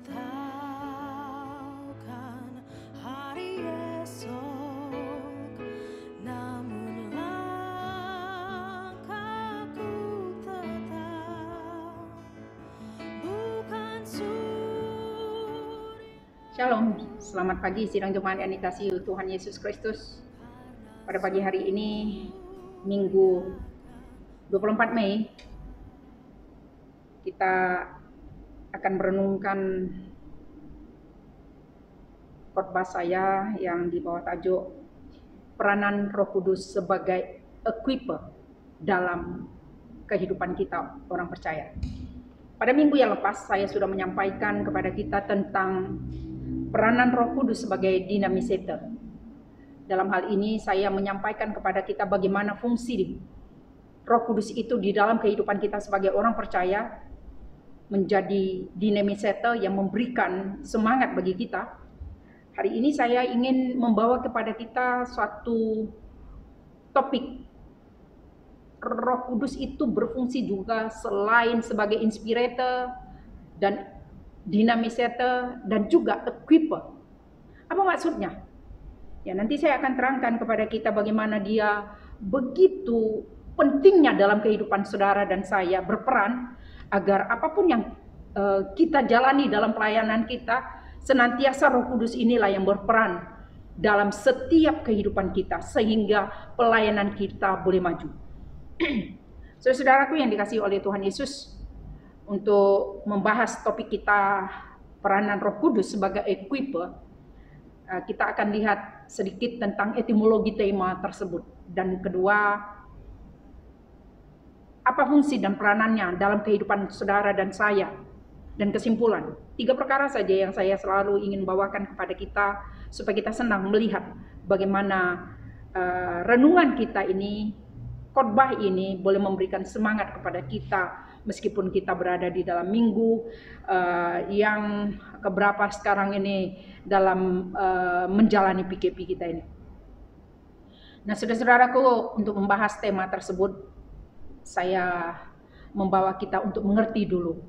tahu kan hari esok, namun langkahku tetap bukan surya. Shalom, selamat pagi sidang jemaat yang dikasihi Tuhan Yesus Kristus. Pada pagi hari ini, Minggu 24 Mei, kita akan merenungkan khotbah saya yang di bawah tajuk peranan Roh Kudus sebagai equiper dalam kehidupan kita orang percaya. Pada minggu yang lepas saya sudah menyampaikan kepada kita tentang peranan Roh Kudus sebagai dynamisator. Dalam hal ini saya menyampaikan kepada kita bagaimana fungsi Roh Kudus itu di dalam kehidupan kita sebagai orang percaya, menjadi dynamisator yang memberikan semangat bagi kita. Hari ini saya ingin membawa kepada kita suatu topik. Roh Kudus itu berfungsi juga selain sebagai inspirator dan dynamisator dan juga equiper. Apa maksudnya? Ya, nanti saya akan terangkan kepada kita bagaimana dia begitu pentingnya dalam kehidupan saudara dan saya berperan agar apapun yang kita jalani dalam pelayanan kita, senantiasa Roh Kudus inilah yang berperan dalam setiap kehidupan kita sehingga pelayanan kita boleh maju. Saudaraku yang dikasihi oleh Tuhan Yesus, untuk membahas topik kita peranan Roh Kudus sebagai equiper, kita akan lihat sedikit tentang etimologi tema tersebut. Dan kedua, apa fungsi dan peranannya dalam kehidupan saudara dan saya. Dan kesimpulan, 3 perkara saja yang saya selalu ingin bawakan kepada kita supaya kita senang melihat bagaimana renungan kita ini, khotbah ini boleh memberikan semangat kepada kita meskipun kita berada di dalam minggu yang keberapa sekarang ini dalam menjalani PKP kita ini. Nah, saudara-saudaraku, untuk membahas tema tersebut, saya membawa kita untuk mengerti dulu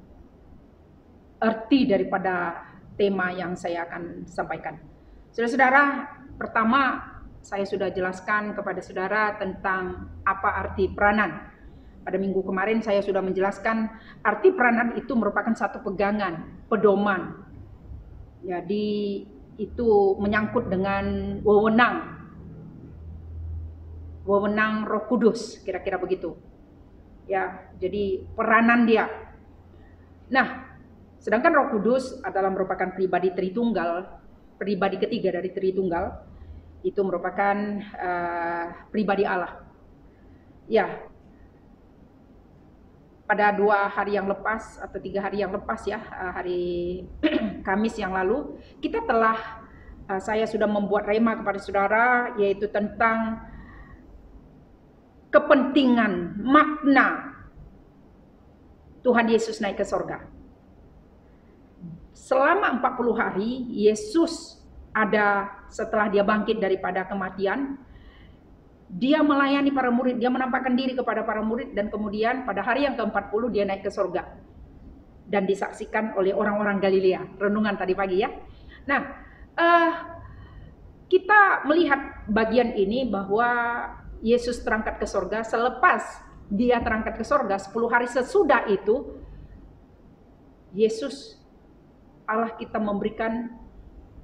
arti daripada tema yang saya akan sampaikan. Saudara-saudara, pertama saya sudah jelaskan kepada saudara tentang apa arti peranan. Pada minggu kemarin saya sudah menjelaskan arti peranan itu merupakan satu pegangan, pedoman. Jadi itu menyangkut dengan wewenang Roh Kudus, kira-kira begitu. Ya, jadi peranan dia. Nah, sedangkan Roh Kudus adalah merupakan pribadi Tritunggal, pribadi ketiga dari Tritunggal, itu merupakan pribadi Allah. Ya, pada 2 hari yang lepas atau 3 hari yang lepas ya, hari Kamis yang lalu, kita telah saya sudah membuat rema kepada saudara, yaitu tentang kepentingan, makna Tuhan Yesus naik ke sorga. Selama 40 hari, Yesus ada setelah dia bangkit daripada kematian, dia melayani para murid, dia menampakkan diri kepada para murid, dan kemudian pada hari yang ke-40 dia naik ke sorga dan disaksikan oleh orang-orang Galilea. Renungan tadi pagi ya. Nah, kita melihat bagian ini bahwa Yesus terangkat ke sorga. Selepas dia terangkat ke sorga, 10 hari sesudah itu, Yesus Allah kita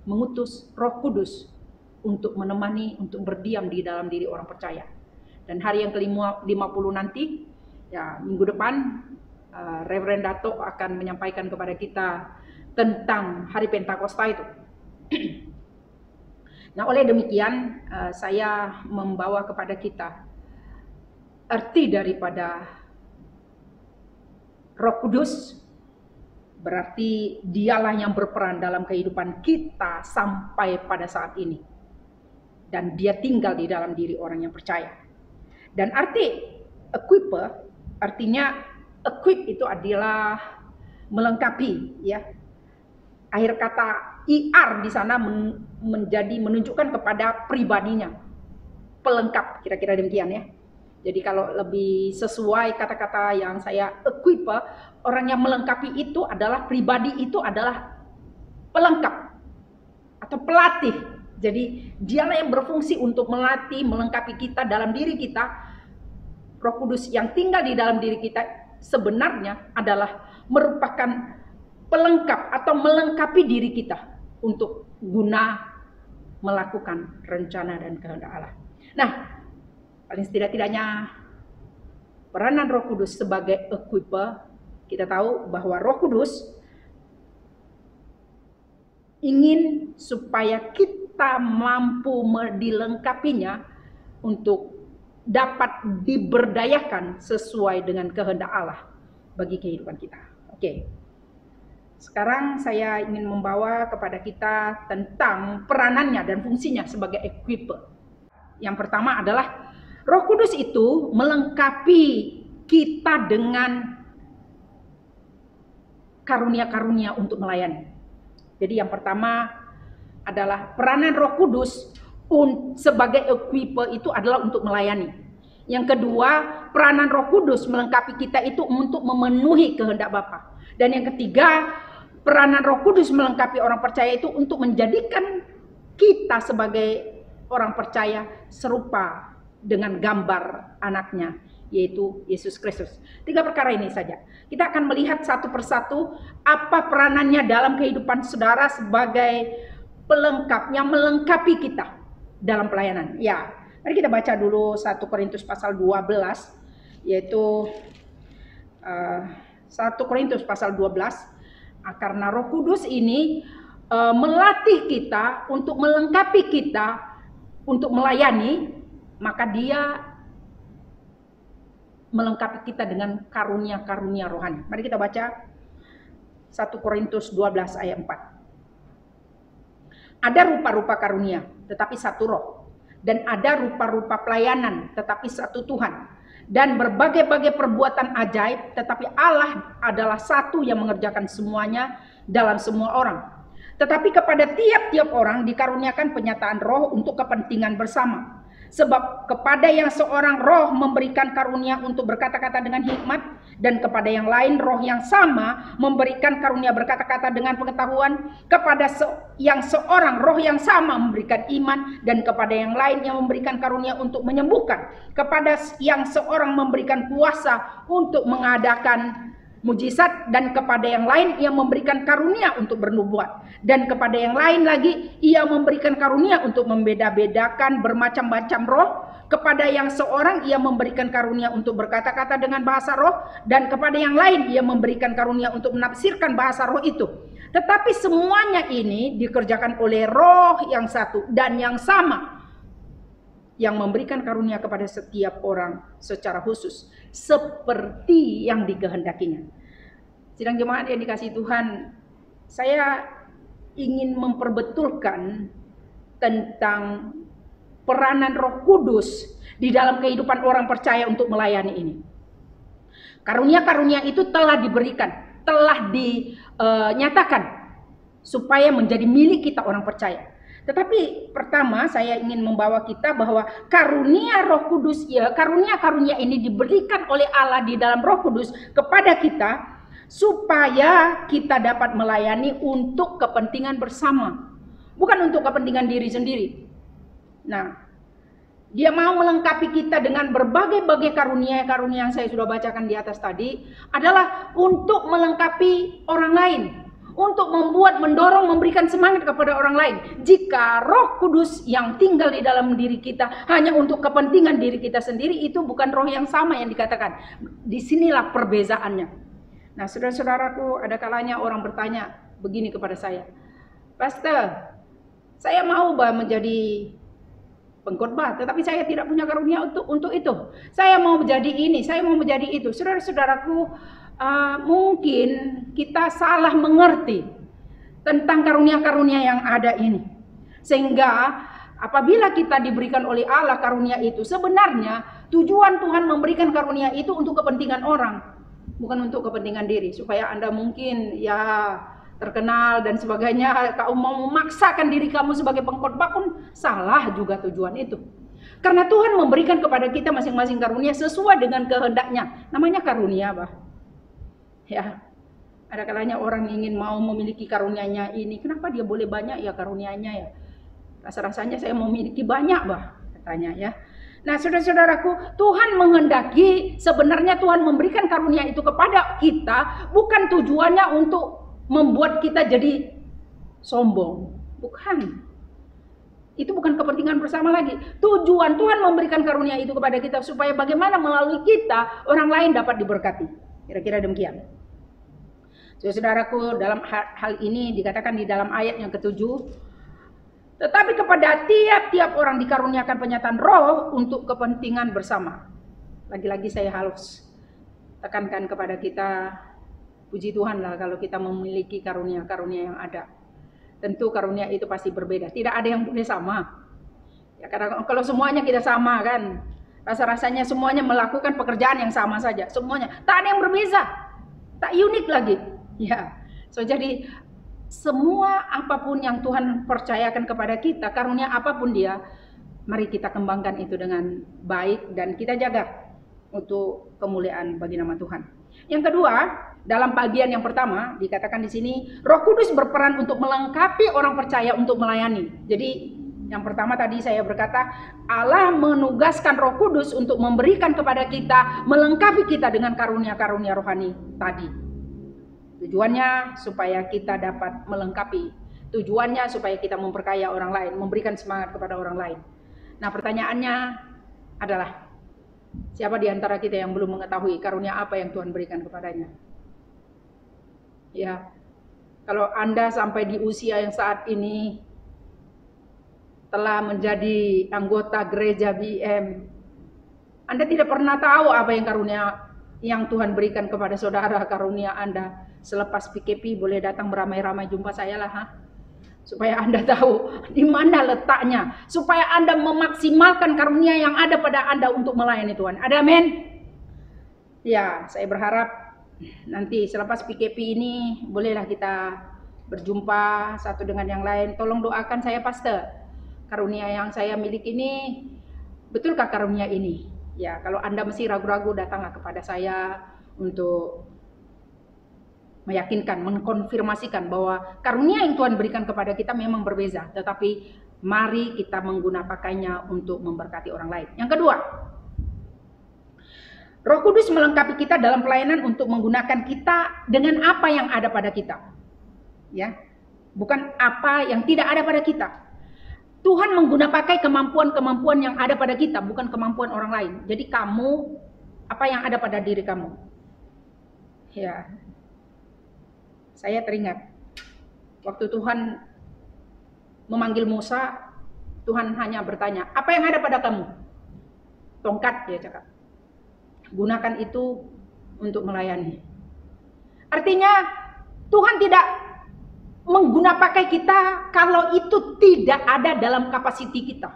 mengutus Roh Kudus untuk menemani, untuk berdiam di dalam diri orang percaya. Dan hari yang ke-50 nanti, ya minggu depan, Reverend Dato akan menyampaikan kepada kita tentang hari Pentakosta itu. Nah, oleh demikian saya membawa kepada kita arti daripada Roh Kudus. Berarti dialah yang berperan dalam kehidupan kita sampai pada saat ini. Dan dia tinggal di dalam diri orang yang percaya. Dan arti equiper, artinya equip itu adalah melengkapi ya. Akhir kata IR di sana menunjukkan kepada pribadinya. Pelengkap, kira-kira demikian ya. Jadi kalau lebih sesuai kata-kata yang saya equip, orang yang melengkapi itu adalah pribadi, itu adalah pelengkap atau pelatih. Jadi dialah yang berfungsi untuk melatih, melengkapi kita dalam diri kita. Roh Kudus yang tinggal di dalam diri kita sebenarnya adalah merupakan pelengkap atau melengkapi diri kita untuk guna melakukan rencana dan kehendak Allah. Nah, paling setidak-tidaknya peranan Roh Kudus sebagai equiper, kita tahu bahwa Roh Kudus ingin supaya kita mampu dilengkapinya untuk dapat diberdayakan sesuai dengan kehendak Allah bagi kehidupan kita. Oke. Sekarang saya ingin membawa kepada kita tentang peranannya dan fungsinya sebagai equiper. Yang pertama adalah Roh Kudus itu melengkapi kita dengan karunia-karunia untuk melayani. Jadi yang pertama adalah peranan Roh Kudus sebagai equiper itu adalah untuk melayani. Yang kedua, peranan Roh Kudus melengkapi kita itu untuk memenuhi kehendak Bapa. Dan yang ketiga, peranan Roh Kudus melengkapi orang percaya itu untuk menjadikan kita sebagai orang percaya serupa dengan gambar anaknya, yaitu Yesus Kristus. 3 perkara ini saja. Kita akan melihat satu persatu apa peranannya dalam kehidupan saudara sebagai pelengkap yang melengkapi kita dalam pelayanan. Ya, mari kita baca dulu 1 Korintus pasal 12, yaitu 1 Korintus pasal 12. Karena Roh Kudus ini melatih kita untuk melengkapi kita untuk melayani, maka Dia melengkapi kita dengan karunia-karunia rohani. Mari kita baca 1 Korintus 12 ayat 4. Ada rupa-rupa karunia, tetapi satu roh. Dan ada rupa-rupa pelayanan, tetapi satu Tuhan. Dan berbagai-bagai perbuatan ajaib, tetapi Allah adalah satu yang mengerjakan semuanya dalam semua orang. Tetapi kepada tiap-tiap orang dikaruniakan penyataan roh untuk kepentingan bersama. Sebab kepada yang seorang roh memberikan karunia untuk berkata-kata dengan hikmat, dan kepada yang lain roh yang sama memberikan karunia berkata-kata dengan pengetahuan, kepada yang seorang roh yang sama memberikan iman, dan kepada yang lain yang memberikan karunia untuk menyembuhkan, kepada yang seorang memberikan kuasa untuk mengadakan mujizat, dan kepada yang lain ia memberikan karunia untuk bernubuat, dan kepada yang lain lagi ia memberikan karunia untuk membeda-bedakan bermacam-macam roh, kepada yang seorang ia memberikan karunia untuk berkata-kata dengan bahasa roh, dan kepada yang lain ia memberikan karunia untuk menafsirkan bahasa roh itu. Tetapi semuanya ini dikerjakan oleh roh yang satu dan yang sama, yang memberikan karunia kepada setiap orang secara khusus seperti yang dikehendakinya. Sidang jemaat yang dikasihi Tuhan, saya ingin memperbetulkan tentang peranan Roh Kudus di dalam kehidupan orang percaya untuk melayani ini. Karunia-karunia itu telah diberikan, telah dinyatakan supaya menjadi milik kita orang percaya. Tetapi pertama saya ingin membawa kita bahwa karunia Roh Kudus, ya, karunia-karunia ini diberikan oleh Allah di dalam Roh Kudus kepada kita supaya kita dapat melayani untuk kepentingan bersama, bukan untuk kepentingan diri sendiri. Nah, Dia mau melengkapi kita dengan berbagai-bagai karunia-karunia yang saya sudah bacakan di atas tadi adalah untuk melengkapi orang lain, untuk membuat, mendorong, memberikan semangat kepada orang lain. Jika Roh Kudus yang tinggal di dalam diri kita hanya untuk kepentingan diri kita sendiri, itu bukan roh yang sama yang dikatakan. Disinilah perbezaannya. Nah, saudara-saudaraku, ada kalanya orang bertanya begini kepada saya, "Pastor, saya mau menjadi pengkhotbah, tetapi saya tidak punya karunia untuk itu. Saya mau menjadi ini, saya mau menjadi itu." Saudara-saudaraku, mungkin kita salah mengerti tentang karunia-karunia yang ada ini. Sehingga apabila kita diberikan oleh Allah karunia itu, sebenarnya tujuan Tuhan memberikan karunia itu untuk kepentingan orang, bukan untuk kepentingan diri. Supaya Anda mungkin ya terkenal dan sebagainya, kau mau memaksakan diri kamu sebagai pengkhotbah pun salah juga tujuan itu. Karena Tuhan memberikan kepada kita masing-masing karunia sesuai dengan kehendaknya. Namanya karunia, Bah. Ya. Ada kalanya orang ingin mau memiliki karunia-Nya ini, kenapa dia boleh banyak ya karunia-Nya ya? Rasa-rasanya saya mau memiliki banyak, bah, katanya ya. Nah, saudara-saudaraku, Tuhan menghendaki, sebenarnya Tuhan memberikan karunia itu kepada kita bukan tujuannya untuk membuat kita jadi sombong, bukan. Itu bukan kepentingan bersama lagi. Tujuan Tuhan memberikan karunia itu kepada kita supaya bagaimana melalui kita orang lain dapat diberkati. Kira-kira demikian. Saudaraku, dalam hal ini dikatakan di dalam ayat yang ke-7, tetapi kepada tiap-tiap orang dikaruniakan penyataan roh untuk kepentingan bersama. Lagi-lagi saya harus tekankan kepada kita, puji Tuhan lah kalau kita memiliki karunia-karunia yang ada. Tentu karunia itu pasti berbeda, tidak ada yang boleh sama. Ya, karena kalau semuanya kita sama kan, rasa-rasanya semuanya melakukan pekerjaan yang sama saja, semuanya. Tak ada yang berbeza, tak unik lagi. Ya, jadi semua apapun yang Tuhan percayakan kepada kita, karunia apapun dia, mari kita kembangkan itu dengan baik dan kita jaga untuk kemuliaan bagi nama Tuhan. Yang kedua, dalam bagian yang pertama dikatakan di sini, Roh Kudus berperan untuk melengkapi orang percaya untuk melayani. Jadi yang pertama tadi saya berkata, Allah menugaskan Roh Kudus untuk memberikan kepada kita, melengkapi kita dengan karunia-karunia rohani tadi. Tujuannya supaya kita dapat melengkapi. Tujuannya supaya kita memperkaya orang lain, memberikan semangat kepada orang lain. Nah, pertanyaannya adalah, siapa di antara kita yang belum mengetahui karunia apa yang Tuhan berikan kepadanya? Ya, kalau Anda sampai di usia yang saat ini telah menjadi anggota gereja BM, Anda tidak pernah tahu apa yang karunia yang Tuhan berikan kepada saudara, karunia Anda. Selepas PKP boleh datang beramai-ramai jumpa saya lah, supaya Anda tahu di mana letaknya, supaya Anda memaksimalkan karunia yang ada pada Anda untuk melayani Tuhan. Ada amin? Ya, saya berharap nanti selepas PKP ini bolehlah kita berjumpa satu dengan yang lain. Tolong doakan saya, Pastor. Karunia yang saya miliki ini, betulkah karunia ini? Ya, kalau Anda masih ragu-ragu, datanglah kepada saya untuk meyakinkan, mengkonfirmasikan bahwa karunia yang Tuhan berikan kepada kita memang berbeza, tetapi mari kita menggunakannya untuk memberkati orang lain. Yang kedua, Roh Kudus melengkapi kita dalam pelayanan untuk menggunakan kita dengan apa yang ada pada kita. Ya, bukan apa yang tidak ada pada kita. Tuhan menggunakan kemampuan-kemampuan yang ada pada kita, bukan kemampuan orang lain. Jadi kamu, apa yang ada pada diri kamu. Ya, saya teringat waktu Tuhan memanggil Musa, Tuhan hanya bertanya, apa yang ada pada kamu? Tongkat, dia cakap. Gunakan itu untuk melayani. Artinya Tuhan tidak menggunakan kita kalau itu tidak ada dalam kapasiti kita.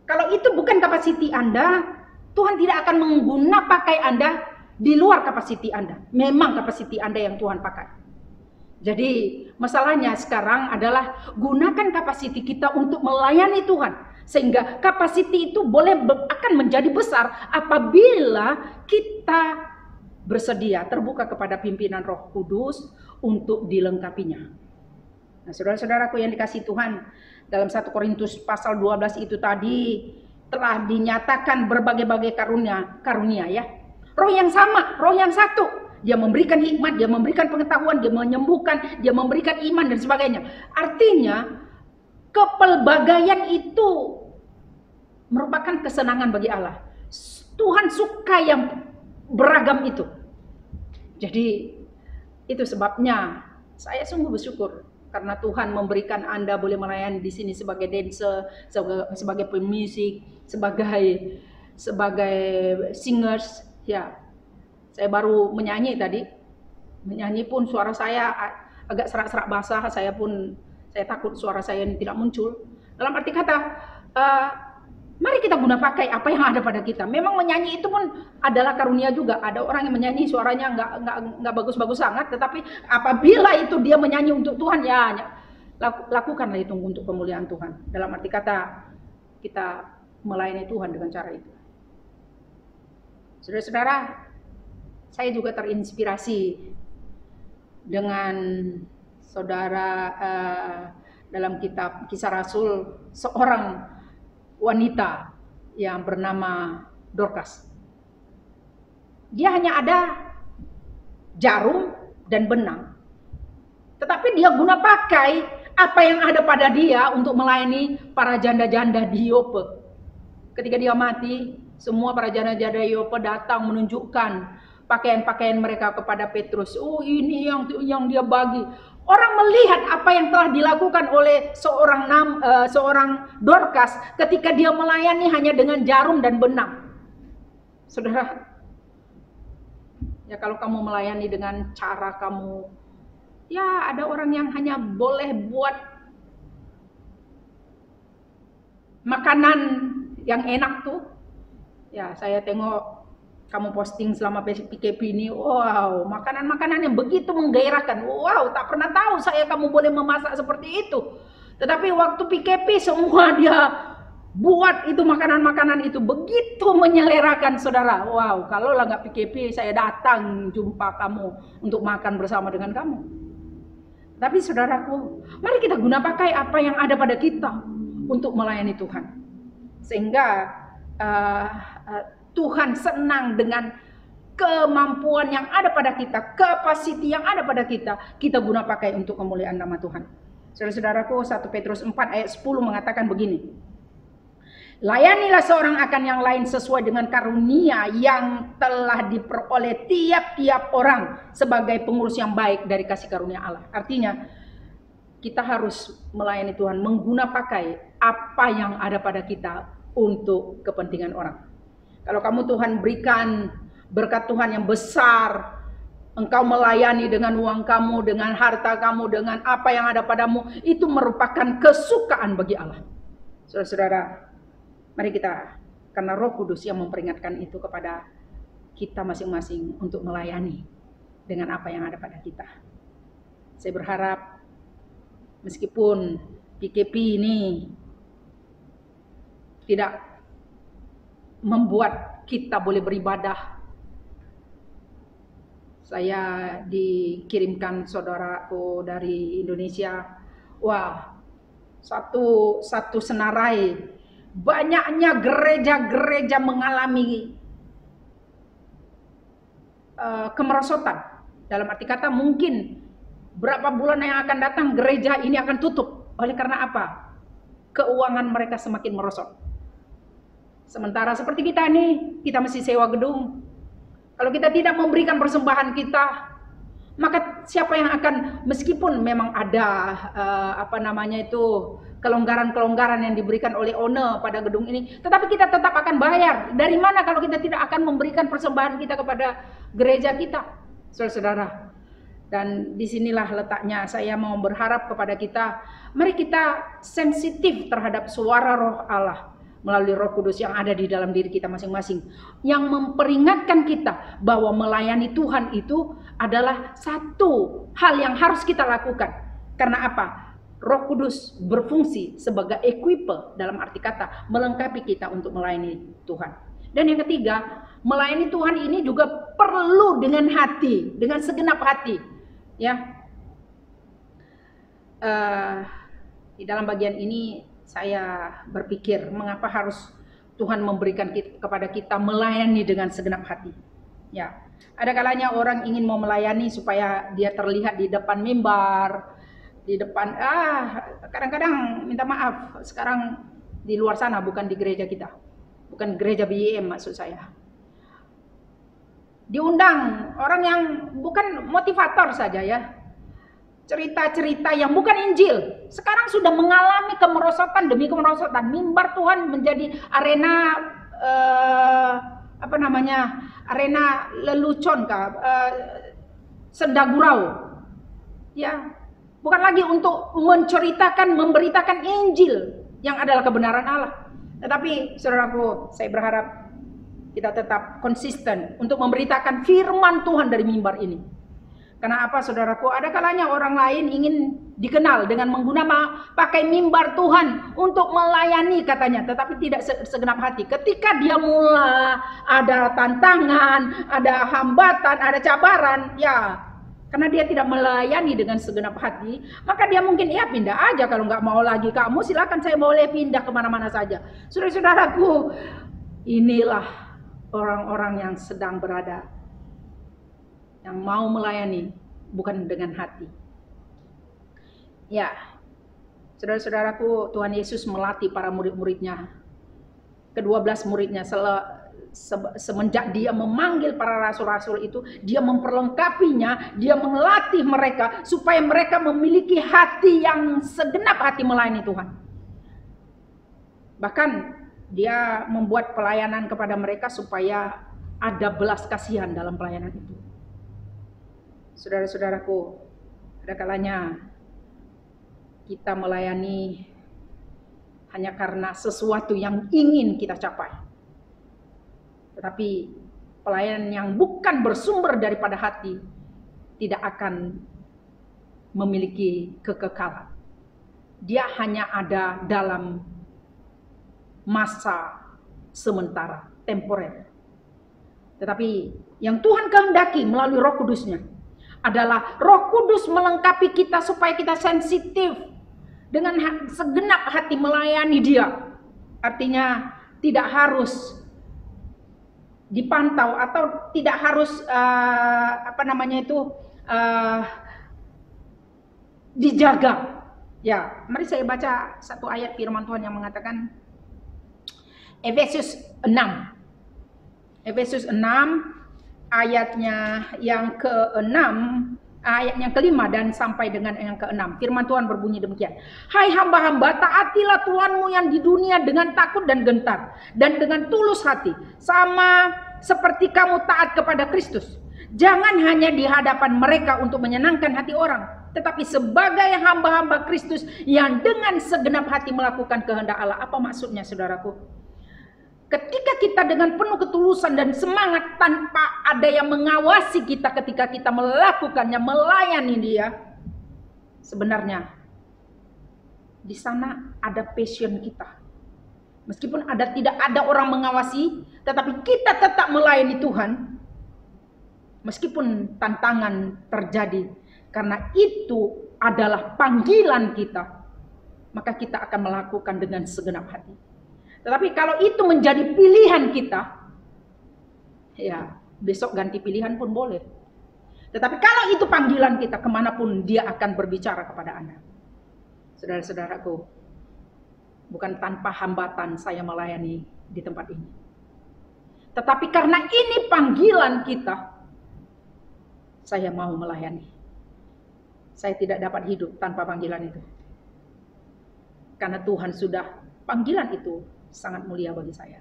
Kalau itu bukan kapasiti Anda, Tuhan tidak akan menggunakan Anda di luar kapasiti Anda. Memang kapasiti Anda yang Tuhan pakai. Jadi masalahnya sekarang adalah gunakan kapasiti kita untuk melayani Tuhan. Sehingga kapasiti itu akan menjadi besar apabila kita bersedia terbuka kepada pimpinan Roh Kudus untuk dilengkapinya. Nah, saudara-saudaraku yang dikasihi Tuhan, dalam 1 Korintus pasal 12 itu tadi telah dinyatakan berbagai-bagai karunia ya. Roh yang sama, roh yang satu. Dia memberikan hikmat, dia memberikan pengetahuan, dia menyembuhkan, dia memberikan iman dan sebagainya. Artinya kepelbagaian itu merupakan kesenangan bagi Allah. Tuhan suka yang beragam itu. Jadi itu sebabnya saya sungguh bersyukur karena Tuhan memberikan Anda boleh melayani di sini sebagai dancer, sebagai pemusik, sebagai singers. Ya, saya baru menyanyi tadi. Menyanyi pun suara saya agak serak-serak basah. Saya takut suara saya ini tidak muncul. Dalam arti kata, mari kita guna pakai apa yang ada pada kita. Memang menyanyi itu pun adalah karunia juga. Ada orang yang menyanyi suaranya nggak bagus-bagus sangat, tetapi apabila itu dia menyanyi untuk Tuhan, ya lakukanlah itu untuk kemuliaan Tuhan. Dalam arti kata kita melayani Tuhan dengan cara itu. Saudara-saudara, saya juga terinspirasi dengan saudara dalam kitab Kisah Rasul, seorang wanita yang bernama Dorcas. Dia hanya ada jarum dan benang, tetapi dia guna pakai apa yang ada pada dia untuk melayani para janda-janda di Yope. Ketika dia mati, semua para janda-janda Yope datang menunjukkan pakaian-pakaian mereka kepada Petrus. Oh, ini yang dia bagi. Orang melihat apa yang telah dilakukan oleh seorang Dorcas ketika dia melayani hanya dengan jarum dan benang. Saudara, ya kalau kamu melayani dengan cara kamu, ya ada orang yang hanya boleh buat makanan yang enak tuh. Ya, saya tengok kamu posting selama PKP ini, wow, makanan-makanan yang begitu menggairahkan. Wow, tak pernah tahu saya kamu boleh memasak seperti itu. Tetapi waktu PKP semua dia buat itu makanan-makanan itu begitu menyelerakan, saudara. Wow, kalau lah nggak PKP saya datang jumpa kamu untuk makan bersama dengan kamu. Tapi saudaraku, mari kita guna pakai apa yang ada pada kita untuk melayani Tuhan. Sehingga Tuhan senang dengan kemampuan yang ada pada kita, kapasiti yang ada pada kita, kita guna pakai untuk kemuliaan nama Tuhan. Saudara-saudaraku, 1 Petrus 4 ayat 10 mengatakan begini. Layanilah seorang akan yang lain sesuai dengan karunia yang telah diperoleh tiap-tiap orang sebagai pengurus yang baik dari kasih karunia Allah. Artinya, kita harus melayani Tuhan, mengguna pakai apa yang ada pada kita untuk kepentingan orang. Kalau kamu Tuhan berikan berkat Tuhan yang besar, engkau melayani dengan uang kamu, dengan harta kamu, dengan apa yang ada padamu, itu merupakan kesukaan bagi Allah. Saudara-saudara, mari kita, karena Roh Kudus yang memperingatkan itu kepada kita masing-masing untuk melayani dengan apa yang ada pada kita. Saya berharap meskipun PKP ini tidak membuat kita boleh beribadah. Saya dikirimkan saudaraku dari Indonesia. Wah, satu senarai. Banyaknya gereja-gereja mengalami kemerosotan. Dalam arti kata mungkin berapa bulan yang akan datang gereja ini akan tutup. Oleh karena apa? Keuangan mereka semakin merosot. Sementara seperti kita nih, kita mesti sewa gedung. Kalau kita tidak memberikan persembahan kita, maka siapa yang akan, meskipun memang ada kelonggaran-kelonggaran yang diberikan oleh owner pada gedung ini, tetapi kita tetap akan bayar. Dari mana kalau kita tidak akan memberikan persembahan kita kepada gereja kita, saudara-saudara? Dan disinilah letaknya saya mau berharap kepada kita, mari kita sensitif terhadap suara Roh Allah melalui Roh Kudus yang ada di dalam diri kita masing-masing, yang memperingatkan kita bahwa melayani Tuhan itu adalah satu hal yang harus kita lakukan. Karena apa? Roh Kudus berfungsi sebagai equiper, dalam arti kata melengkapi kita untuk melayani Tuhan. Dan yang ketiga, melayani Tuhan ini juga perlu dengan hati, dengan segenap hati. Ya, di dalam bagian ini saya berpikir, mengapa harus Tuhan memberikan kepada kita melayani dengan segenap hati? Ya, ada kalanya orang ingin mau melayani supaya dia terlihat di depan mimbar, di depan, kadang-kadang minta maaf, sekarang di luar sana, bukan di gereja kita, bukan gereja BIM maksud saya. Diundang orang yang bukan motivator saja ya, cerita-cerita yang bukan Injil. Sekarang sudah mengalami kemerosotan demi kemerosotan. Mimbar Tuhan menjadi arena arena lelucon senda gurau. Ya, bukan lagi untuk menceritakan, memberitakan Injil yang adalah kebenaran Allah. Tetapi saudaraku, saya berharap kita tetap konsisten untuk memberitakan firman Tuhan dari mimbar ini. Karena apa saudaraku, ada kalanya orang lain ingin dikenal dengan menggunakan pakai mimbar Tuhan untuk melayani katanya, tetapi tidak segenap hati. Ketika dia mulai ada tantangan, ada hambatan, ada cabaran, ya Karena dia tidak melayani dengan segenap hati, maka dia mungkin ya pindah aja, kalau nggak mau lagi kamu silakan, saya boleh pindah kemana-mana saja. Saudara-saudaraku, inilah orang-orang yang sedang berada, yang mau melayani bukan dengan hati. Ya, saudara-saudaraku, Tuhan Yesus melatih para murid-muridnya, ke-12 muridnya, semenjak dia memanggil para rasul-rasul itu, dia memperlengkapinya, dia melatih mereka supaya mereka memiliki hati yang segenap hati melayani Tuhan. Bahkan dia membuat pelayanan kepada mereka supaya ada belas kasihan dalam pelayanan itu. Saudara-saudaraku, ada kalanya kita melayani hanya karena sesuatu yang ingin kita capai. Tetapi pelayanan yang bukan bersumber daripada hati tidak akan memiliki kekekalan. Dia hanya ada dalam masa sementara, temporer. Tetapi yang Tuhan kehendaki melalui Roh Kudus-Nya adalah Roh Kudus melengkapi kita supaya kita sensitif dengan segenap hati melayani Dia. Artinya tidak harus dipantau atau tidak harus dijaga. Ya, mari saya baca satu ayat firman Tuhan yang mengatakan Efesus 6. Efesus 6 ayatnya yang ke-6, ayat yang ke-5 dan sampai dengan yang ke-6. Firman Tuhan berbunyi demikian. Hai hamba-hamba, taatilah Tuhanmu yang di dunia dengan takut dan gentar dan dengan tulus hati, sama seperti kamu taat kepada Kristus. Jangan hanya di hadapan mereka untuk menyenangkan hati orang, tetapi sebagai hamba-hamba Kristus yang dengan segenap hati melakukan kehendak Allah. Apa maksudnya, saudaraku? Ketika kita dengan penuh ketulusan dan semangat tanpa ada yang mengawasi kita ketika kita melakukannya, melayani Dia, sebenarnya di sana ada passion kita. Meskipun tidak ada orang mengawasi, tetapi kita tetap melayani Tuhan. Meskipun tantangan terjadi, karena itu adalah panggilan kita, maka kita akan melakukan dengan segenap hati. Tetapi kalau itu menjadi pilihan kita, ya besok ganti pilihan pun boleh. Tetapi kalau itu panggilan kita, kemanapun Dia akan berbicara kepada Anda. Saudara-saudaraku, bukan tanpa hambatan saya melayani di tempat ini. Tetapi karena ini panggilan kita, saya mau melayani. Saya tidak dapat hidup tanpa panggilan itu. Karena Tuhan sudah, panggilan itu sangat mulia bagi saya.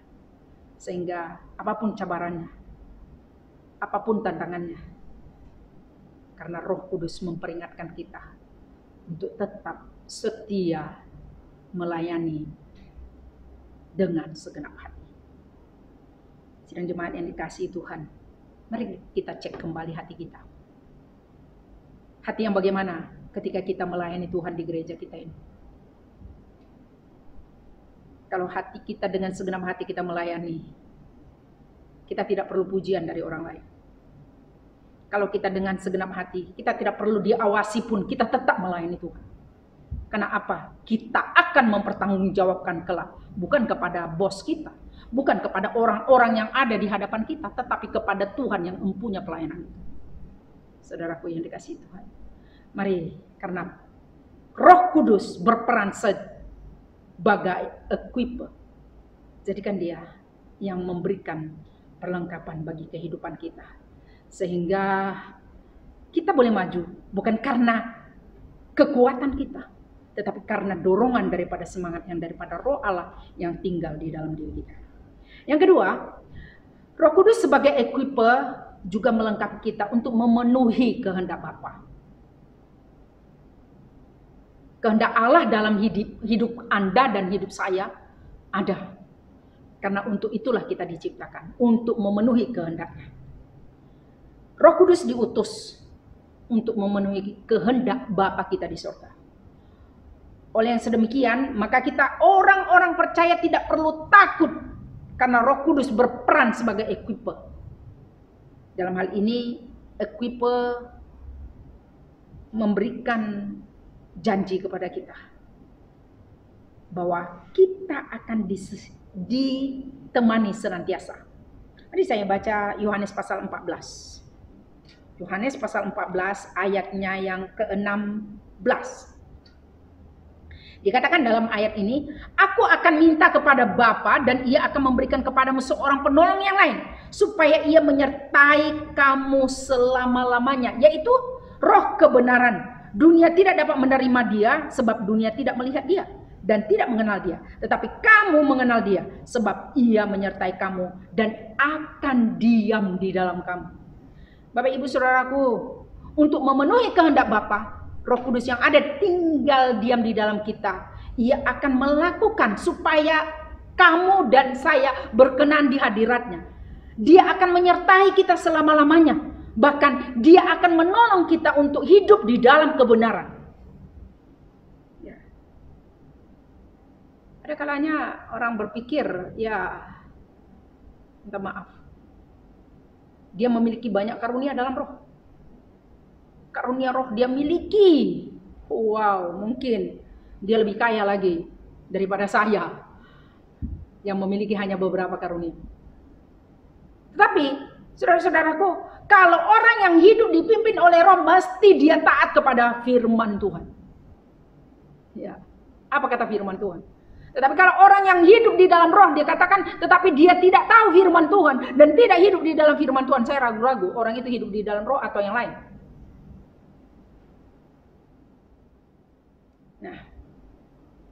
Sehingga apapun cabarannya, apapun tantangannya, karena Roh Kudus memperingatkan kita untuk tetap setia melayani dengan segenap hati. Sidang jemaat yang dikasihi Tuhan, mari kita cek kembali hati kita. Hati yang bagaimana ketika kita melayani Tuhan di gereja kita ini? Kalau hati kita dengan segenap hati kita melayani, kita tidak perlu pujian dari orang lain. Kalau kita dengan segenap hati, kita tidak perlu diawasi pun, kita tetap melayani Tuhan. Karena apa? Kita akan mempertanggungjawabkan kelak, bukan kepada bos kita, bukan kepada orang-orang yang ada di hadapan kita, tetapi kepada Tuhan yang mempunyai pelayanan itu. Saudaraku yang dikasihi Tuhan, mari, karena Roh Kudus berperan sebagai equiper, jadikan Dia yang memberikan perlengkapan bagi kehidupan kita, sehingga kita boleh maju bukan karena kekuatan kita, tetapi karena dorongan daripada semangat yang daripada Roh Allah yang tinggal di dalam diri kita. Yang kedua, Roh Kudus sebagai equiper juga melengkapi kita untuk memenuhi kehendak Bapa. Kehendak Allah dalam hidup Anda dan hidup saya ada. Karena untuk itulah kita diciptakan, untuk memenuhi kehendaknya. Roh Kudus diutus untuk memenuhi kehendak Bapa kita di surga. Oleh yang sedemikian, maka kita orang-orang percaya tidak perlu takut karena Roh Kudus berperan sebagai equiper. Dalam hal ini, equiper memberikan janji kepada kita bahwa kita akan ditemani senantiasa. Tadi saya baca Yohanes pasal 14. Yohanes pasal 14 ayatnya yang ke-16. Dikatakan dalam ayat ini, aku akan minta kepada Bapa dan ia akan memberikan kepadamu seorang penolong yang lain, supaya ia menyertai kamu selama-lamanya, yaitu roh kebenaran. Dunia tidak dapat menerima dia, sebab dunia tidak melihat dia dan tidak mengenal dia. Tetapi kamu mengenal dia, sebab ia menyertai kamu dan akan diam di dalam kamu. Bapak ibu saudaraku, untuk memenuhi kehendak Bapa, Roh Kudus yang ada tinggal diam di dalam kita. Ia akan melakukan supaya kamu dan saya berkenan di hadiratnya. Dia akan menyertai kita selama-lamanya. Bahkan dia akan menolong kita untuk hidup di dalam kebenaran. Ya. Ada kalanya orang berpikir, ya minta maaf, dia memiliki banyak karunia dalam roh. Karunia roh dia miliki. Wow, mungkin dia lebih kaya lagi daripada saya yang memiliki hanya beberapa karunia. Tetapi, saudara-saudaraku, kalau orang yang hidup dipimpin oleh roh, mesti dia taat kepada firman Tuhan. Ya, apa kata firman Tuhan? Tetapi kalau orang yang hidup di dalam roh, dia katakan, tetapi dia tidak tahu firman Tuhan dan tidak hidup di dalam firman Tuhan, saya ragu-ragu orang itu hidup di dalam roh atau yang lain. Nah,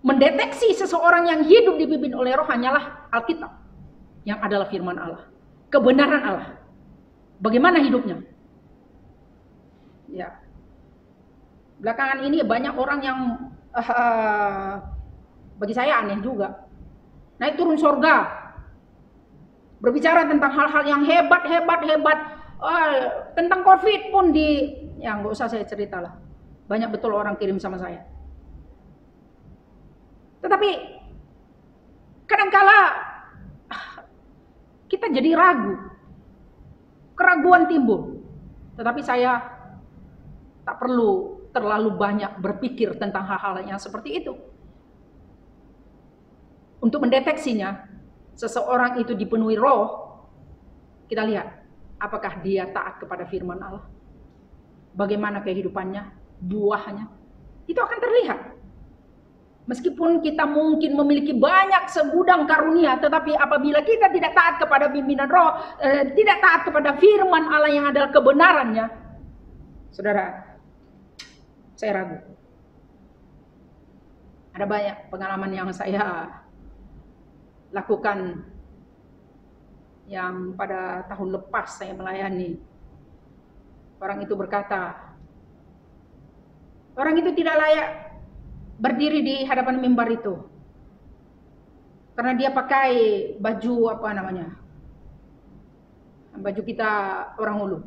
mendeteksi seseorang yang hidup dipimpin oleh roh hanyalah Alkitab, yang adalah firman Allah, kebenaran Allah. Bagaimana hidupnya? Ya, belakangan ini banyak orang yang bagi saya aneh juga, naik turun surga, berbicara tentang hal-hal yang hebat, tentang COVID pun ya nggak usah saya cerita lah. Banyak betul orang kirim sama saya. Tetapi kadangkala kita jadi ragu, keraguan timbul. Tetapi saya tak perlu terlalu banyak berpikir tentang hal-hal yang seperti itu. Untuk mendeteksinya, seseorang itu dipenuhi roh, kita lihat apakah dia taat kepada firman Allah. Bagaimana kehidupannya, buahnya, itu akan terlihat. Meskipun kita mungkin memiliki banyak segudang karunia, tetapi apabila kita tidak taat kepada pimpinan roh, tidak taat kepada firman Allah yang adalah kebenarannya, saudara, saya ragu. Ada banyak pengalaman yang saya lakukan, yang pada tahun lepas saya melayani. Orang itu berkata, orang itu tidak layak berdiri di hadapan mimbar itu karena dia pakai baju baju kita orang Ulu.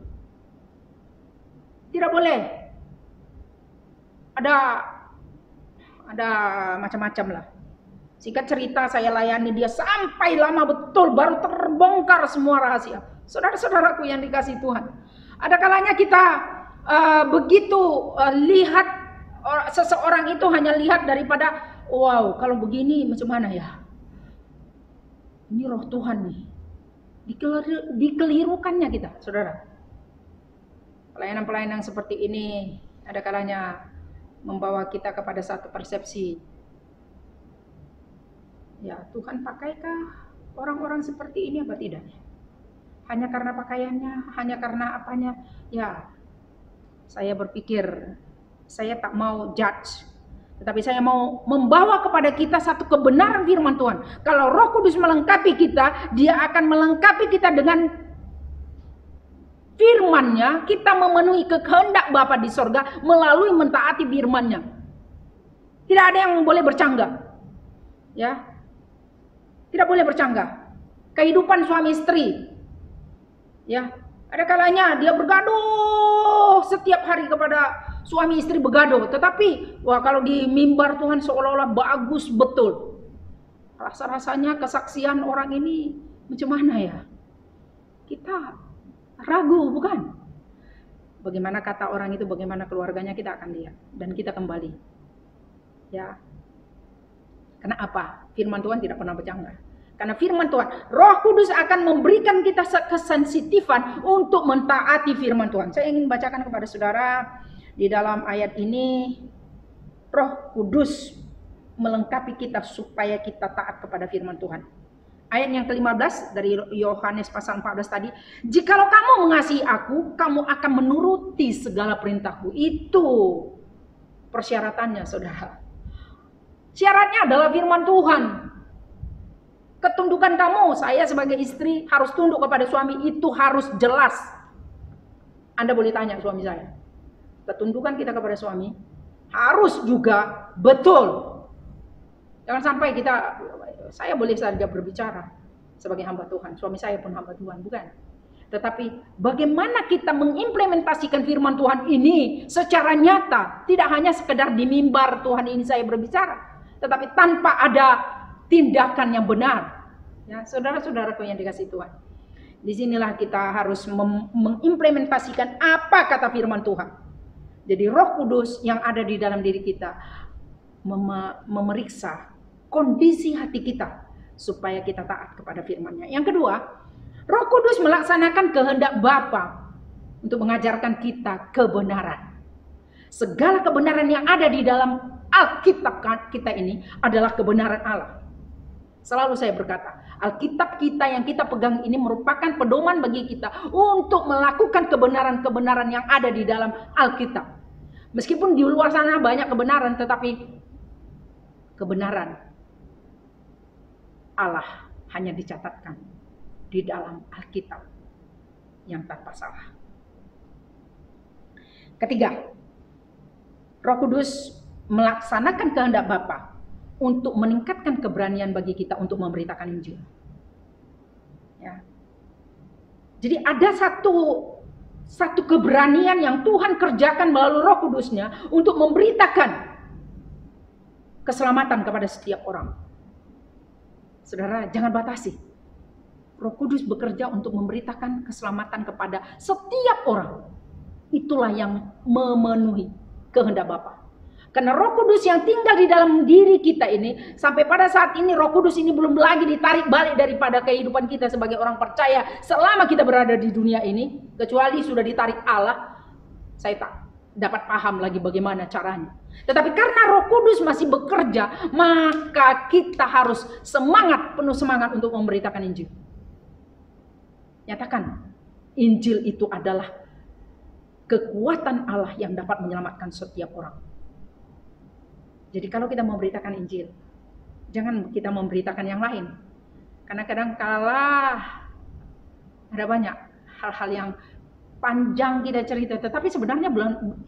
Tidak boleh, ada macam-macam lah. Singkat cerita, saya layani dia sampai lama betul baru terbongkar semua rahasia. Saudara-saudaraku yang dikasihi Tuhan, ada kalanya kita begitu lihat seseorang itu hanya lihat daripada, wow, kalau begini macam mana ya? Ini roh Tuhan nih. Dikelirukannya kita, saudara. Pelayanan-pelayanan seperti ini ada kalanya membawa kita kepada satu persepsi. Ya, Tuhan pakaikah orang-orang seperti ini apa tidak? Hanya karena pakaiannya, hanya karena apanya? Ya, saya berpikir, saya tak mau judge, tetapi saya mau membawa kepada kita satu kebenaran firman Tuhan. Kalau Roh Kudus melengkapi kita, dia akan melengkapi kita dengan firman-Nya. Kita memenuhi kehendak Bapa di sorga melalui mentaati firman-Nya. Tidak ada yang boleh bercanggah, ya, tidak boleh bercanggah. Kehidupan suami istri, ya, ada kalanya dia bergaduh setiap hari kepada suami istri bergaduh, tetapi wah, kalau di mimbar Tuhan seolah-olah bagus betul. Rasa-rasanya kesaksian orang ini macam mana ya? Kita ragu, bukan? Bagaimana kata orang itu, bagaimana keluarganya, kita akan lihat. Dan kita kembali. Ya. Karena apa? Firman Tuhan tidak pernah bercanda. Karena firman Tuhan, Roh Kudus akan memberikan kita kesensitifan untuk mentaati firman Tuhan. Saya ingin bacakan kepada saudara di dalam ayat ini, Roh Kudus melengkapi kita supaya kita taat kepada firman Tuhan. Ayat yang ke-15 dari Yohanes pasal 14 tadi, jikalau kamu mengasihi aku, kamu akan menuruti segala perintahku. Itu persyaratannya, saudara. Syaratnya adalah firman Tuhan. Ketundukan kamu, saya sebagai istri harus tunduk kepada suami, itu harus jelas. Anda boleh tanya suami saya, ketundukan kita kepada suami harus juga betul. Jangan sampai saya boleh saja berbicara sebagai hamba Tuhan, suami saya pun hamba Tuhan, bukan. Tetapi bagaimana kita mengimplementasikan firman Tuhan ini secara nyata, tidak hanya sekedar di mimbar Tuhan ini saya berbicara, tetapi tanpa ada tindakan yang benar. Ya, saudara-saudaraku yang dikasihi Tuhan. Disinilah kita harus mengimplementasikan apa kata firman Tuhan. Jadi Roh Kudus yang ada di dalam diri kita memeriksa kondisi hati kita supaya kita taat kepada firman-Nya. Yang kedua, Roh Kudus melaksanakan kehendak Bapa untuk mengajarkan kita kebenaran. Segala kebenaran yang ada di dalam Alkitab kita ini adalah kebenaran Allah. Selalu saya berkata, Alkitab kita yang kita pegang ini merupakan pedoman bagi kita untuk melakukan kebenaran-kebenaran yang ada di dalam Alkitab. Meskipun di luar sana banyak kebenaran, tetapi kebenaran Allah hanya dicatatkan di dalam Alkitab yang tanpa salah. Ketiga, Roh Kudus melaksanakan kehendak Bapa untuk meningkatkan keberanian bagi kita untuk memberitakan Injil. Ya. Jadi ada satu keberanian yang Tuhan kerjakan melalui Roh Kudusnya untuk memberitakan keselamatan kepada setiap orang. Saudara, jangan batasi. Roh Kudus bekerja untuk memberitakan keselamatan kepada setiap orang. Itulah yang memenuhi kehendak Bapa. Karena Roh Kudus yang tinggal di dalam diri kita ini, sampai pada saat ini Roh Kudus ini belum lagi ditarik balik daripada kehidupan kita sebagai orang percaya selama kita berada di dunia ini, kecuali sudah ditarik Allah. Saya tak dapat paham lagi bagaimana caranya. Tetapi karena Roh Kudus masih bekerja, maka kita harus penuh semangat untuk memberitakan Injil. Nyatakan, Injil itu adalah kekuatan Allah yang dapat menyelamatkan setiap orang. Jadi kalau kita memberitakan Injil, jangan kita memberitakan yang lain. Karena kadang-kala ada banyak hal-hal yang panjang kita cerita, tetapi sebenarnya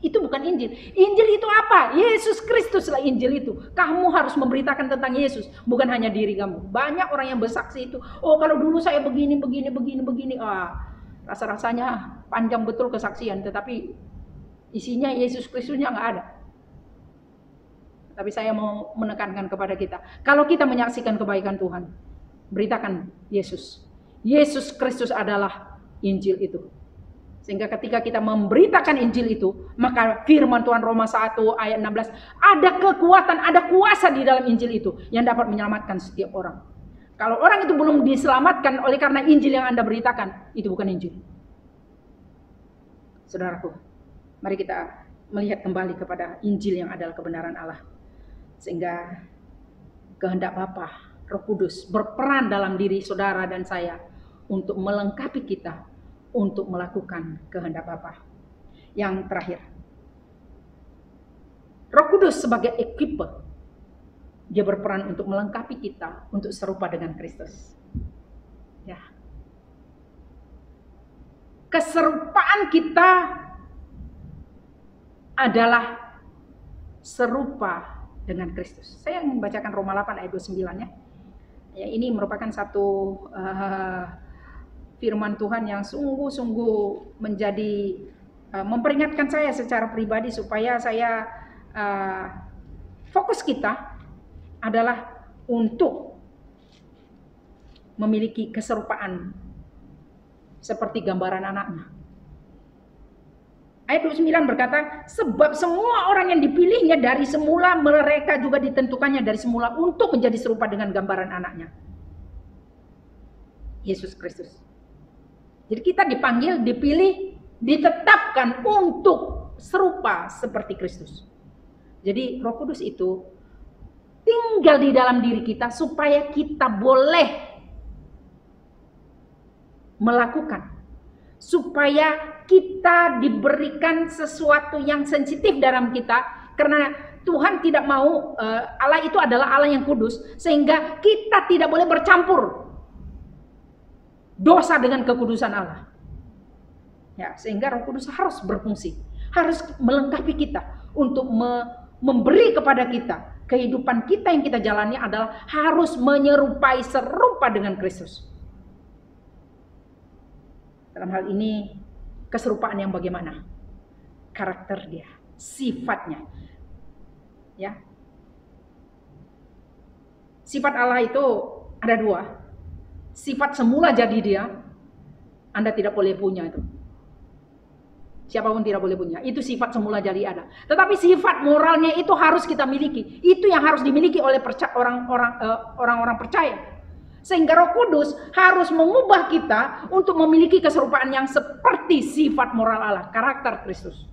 itu bukan Injil. Injil itu apa? Yesus Kristuslah Injil itu. Kamu harus memberitakan tentang Yesus, bukan hanya diri kamu. Banyak orang yang bersaksi itu, oh kalau dulu saya begini. Rasa-rasanya panjang betul kesaksian, tetapi isinya Yesus Kristusnya nggak ada. Tapi saya mau menekankan kepada kita, kalau kita menyaksikan kebaikan Tuhan, beritakan Yesus. Yesus Kristus adalah Injil itu. Sehingga ketika kita memberitakan Injil itu, maka firman Tuhan Roma 1 ayat 16, ada kekuatan, ada kuasa di dalam Injil itu yang dapat menyelamatkan setiap orang. Kalau orang itu belum diselamatkan oleh karena Injil yang Anda beritakan, itu bukan Injil. Saudaraku, mari kita melihat kembali kepada Injil yang adalah kebenaran Allah. Sehingga kehendak Bapa, Roh Kudus berperan dalam diri saudara dan saya untuk melengkapi kita untuk melakukan kehendak Bapa. Yang terakhir, Roh Kudus sebagai equiper, dia berperan untuk melengkapi kita untuk serupa dengan Kristus. Ya. Keserupaan kita adalah serupa dengan Kristus. Saya ingin membacakan Roma 8 ayat 29 ya. Ya, ini merupakan satu firman Tuhan yang sungguh-sungguh menjadi memperingatkan saya secara pribadi supaya saya fokus kita adalah untuk memiliki keserupaan seperti gambaran anaknya. Ayat 29 berkata, sebab semua orang yang dipilihnya dari semula, mereka juga ditentukannya dari semula untuk menjadi serupa dengan gambaran anaknya, Yesus Kristus. Jadi kita dipanggil, dipilih, ditetapkan untuk serupa seperti Kristus. Jadi Roh Kudus itu tinggal di dalam diri kita supaya kita boleh melakukan, supaya kita diberikan sesuatu yang sensitif dalam kita, karena Tuhan tidak mau, Allah itu adalah Allah yang kudus, sehingga kita tidak boleh bercampur dosa dengan kekudusan Allah. Ya, sehingga Roh Kudus harus berfungsi, harus melengkapi kita untuk memberi kepada kita kehidupan kita yang kita jalani adalah harus menyerupai serupa dengan Kristus. Dalam hal ini keserupaan yang bagaimana? Karakter dia, sifatnya. Ya. Sifat Allah itu ada dua. Sifat semula jadi dia, Anda tidak boleh punya itu. Siapapun tidak boleh punya. Itu sifat semula jadi ada. Tetapi sifat moralnya itu harus kita miliki. Itu yang harus dimiliki oleh orang-orang percaya. Sehingga Roh Kudus harus mengubah kita untuk memiliki keserupaan yang seperti sifat moral Allah, karakter Kristus.